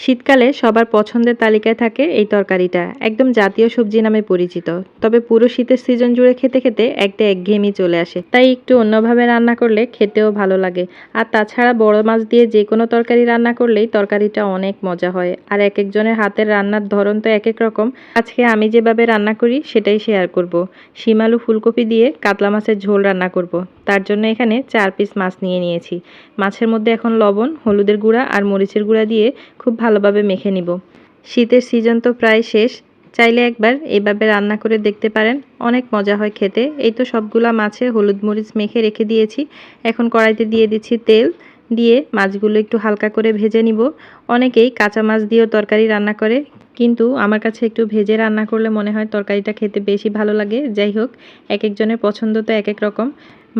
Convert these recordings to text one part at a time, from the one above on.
শীতকালে সবার পছন্দের তালিকায় থাকে এই তরকারিটা। একদম জাতীয় সবজি নামে পরিচিত। তবে পুরো শীতের সিজন জুড়ে খেতে খেতে একটা একঘেয়েমি চলে আসে। তাই একটু অন্যভাবে রান্না করলে খেতেও ভালো লাগে। আর তাছাড়া বড় মাছ দিয়ে যেকোনো তরকারি রান্না করলেই তরকারিটা অনেক মজা হয়। আর একেকজনের হাতের রান্নার ধরন তো একেক রকম। আজকে আমি যেভাবে রান্না করি সেটাই শেয়ার করব। শিম আলু ফুলকপি দিয়ে কাতলা মাছের ঝোল রান্না করব। তার জন্য এখানে ৪ পিস মাছ নিয়ে নিয়েছি। মাছের মধ্যে এখন লবণ, হলুদের গুঁড়া আর মরিচের গুঁড়া দিয়ে খুব ভালোভাবে মেখে নিব। শীতের সিজন তো প্রায় শেষ। চাইলে একবার এইভাবে রান্না করে দেখতে পারেন, অনেক মজা হয় খেতে। এই তো সবগুলা মাছে হলুদ মরিচ মেখে রেখে দিয়েছি। এখন কড়াইতে দিয়ে দিচ্ছি তেল, দিয়ে মাছগুলো একটু হালকা করে ভেজে নিব। অনেকেই কাঁচা মাছ দিয়েও তরকারি রান্না করে, কিন্তু আমার কাছে একটু ভেজে রান্না করলে মনে হয় তরকারিটা খেতে বেশি ভালো লাগে। যাই হোক, এক একজনের পছন্দ তো এক এক রকম।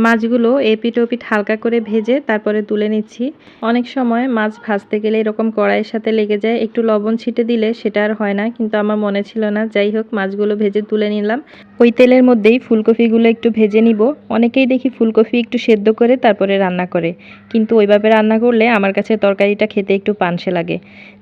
মাছগুলো এপিঠ ওপিঠ হালকা করে ভেজে তারপরে তুলে নিচ্ছি। অনেক সময় মাছ ভাজতে গেলে এরকম কড়াইয়ের সাথে লেগে যায়, একটু লবণ ছিটে দিলে সেটা আর হয় না, কিন্তু আমার মনে ছিল না। যাই হোক, মাছগুলো ভেজে তুলে নিলাম। ওই তেলের মধ্যেই ফুলকপিগুলো একটু ভেজে নিব। অনেকেই দেখি ফুলকপি একটু সেদ্ধ করে তারপরে রান্না করে, কিন্তু ওইভাবে রান্না করলে আমার কাছে তরকারিটা খেতে একটু পানসে লাগে।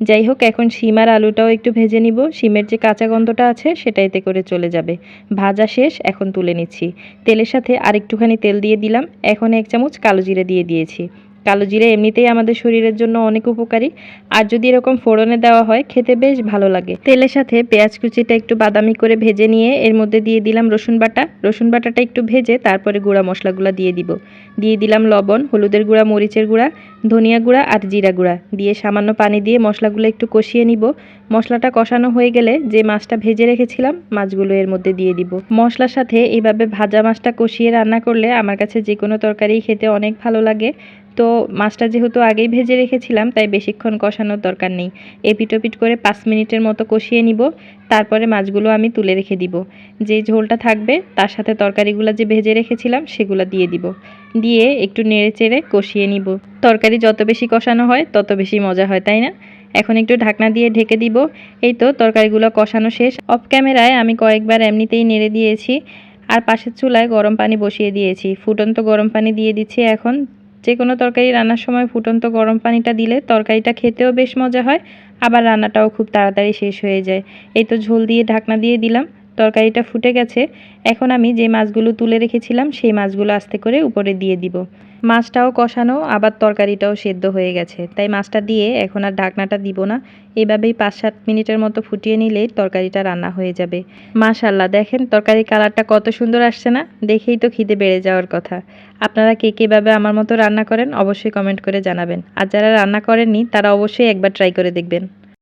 যাই হোক, এখন শিম আর আলুটাও একটু ভেজে নিব। শিমের যে কাঁচা গন্ধটা আছে সেটা এতে করে চলে যাবে। ভাজা শেষ, এখন তুলে নিচ্ছি। তেলের সাথে আর একটুখানি তেল দিয়ে দিলাম। এখন 1 চামচ কালো জিরে দিয়ে দিয়েছি। কালো জিরে এমনিতেই আমাদের শরীরের জন্য অনেক উপকারী, আর যদি এরকম ফোড়নে দেওয়া হয় খেতে বেশ ভালো লাগে। তেলের সাথে পেঁয়াজ কুচিটা একটু বাদামি করে ভেজে নিয়ে এর মধ্যে দিয়ে দিলাম রসুন বাটা। রসুন বাটাটা একটু ভেজে তারপরে গুঁড়া মশলাগুলো দিয়ে দিব। দিয়ে দিলাম লবণ, হলুদের গুঁড়া, মরিচের গুঁড়া, ধনিয়া গুঁড়া আর জিরা গুঁড়া দিয়ে সামান্য পানি দিয়ে মশলাগুলো একটু কষিয়ে নিব। মশলাটা কষানো হয়ে গেলে যে মাছটা ভেজে রেখেছিলাম মাছগুলো এর মধ্যে দিয়ে দিব। মশলার সাথে এইভাবে ভাজা মাছটা কষিয়ে রান্না করলে আমার কাছে যে কোনো তরকারি খেতে অনেক ভালো লাগে। তো মাছটা যেহেতু আগেই ভেজে রেখেছিলাম তাই বেশিক্ষণ কষানোর দরকার নেই। এপিট ওপিট করে 5 মিনিটের মতো কষিয়ে নিব। তারপরে মাছগুলো আমি তুলে রেখে দিব। যে ঝোলটা থাকবে তার সাথে তরকারিগুলো যে ভেজে রেখেছিলাম সেগুলো দিয়ে দিব। দিয়ে একটু নেড়ে চেড়ে কষিয়ে নিব। তরকারি যত বেশি কষানো হয় তত বেশি মজা হয়, তাই না? এখন একটু ঢাকনা দিয়ে ঢেকে দিব। এই তো তরকারিগুলো কষানো শেষ। অফ ক্যামেরায় আমি কয়েকবার এমনিতেই নেড়ে দিয়েছি। আর পাশের চুলায় গরম পানি বসিয়ে দিয়েছি। ফুটন্ত গরম পানি দিয়ে দিচ্ছি এখন। যে কোনো তরকারি রান্নার সময় ফুটন্ত গরম পানিটা দিলে তরকারিটা খেতেও বেশ মজা হয়, আবার রান্নাটাও খুব তাড়াতাড়ি শেষ হয়ে যায়। এই তো ঝোল দিয়ে ঢাকনা দিয়ে দিলাম। তরকারিটা ফুটে গেছে। এখন আমি যে মাছগুলো তুলে রেখেছিলাম সেই মাছগুলো আস্তে করে উপরে দিয়ে দিব। মাছটাও কষানো, আবার তরকারিটাও সেদ্ধ হয়ে গেছে, তাই মাছটা দিয়ে এখন আর ঢাকনাটা দিব না। এভাবেই 5-7 মিনিটের মতো ফুটিয়ে নিলেই তরকারিটা রান্না হয়ে যাবে। মাশাআল্লাহ, দেখেন তরকারির কালারটা কত সুন্দর আসছে না? দেখেই তো খিদে বেড়ে যাওয়ার কথা। আপনারা কে কীভাবে আমার মতো রান্না করেন অবশ্যই কমেন্ট করে জানাবেন। আর যারা রান্না করেননি তারা অবশ্যই একবার ট্রাই করে দেখবেন।